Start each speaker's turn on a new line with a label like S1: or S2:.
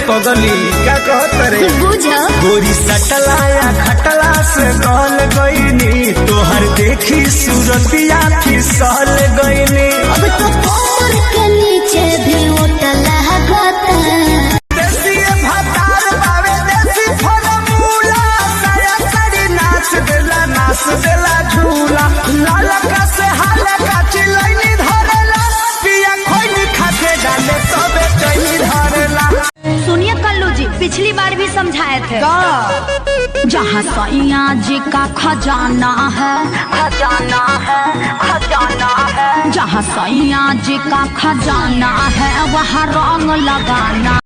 S1: पगली क्या कहत रे
S2: बुझो
S1: गोरी सटला या खटला से गल गईनी तोहर देखी सूरतिया फिसल गईनी।
S2: अब तो कमर के नीचे भी उठला गता
S1: देसी भातार बावे देसी फलमूला साया साड़ी नाच देला झूला लालका से हालका चिलैनी धरला पिया खोइनी खाते डाले तबे चैनी धरला।
S3: सुनिए कल्लू जी, पिछली बार भी समझाए थे जहाँ सैया जी का खजाना है जहाँ सैया जी का खजाना है वहाँ रंग लगाना।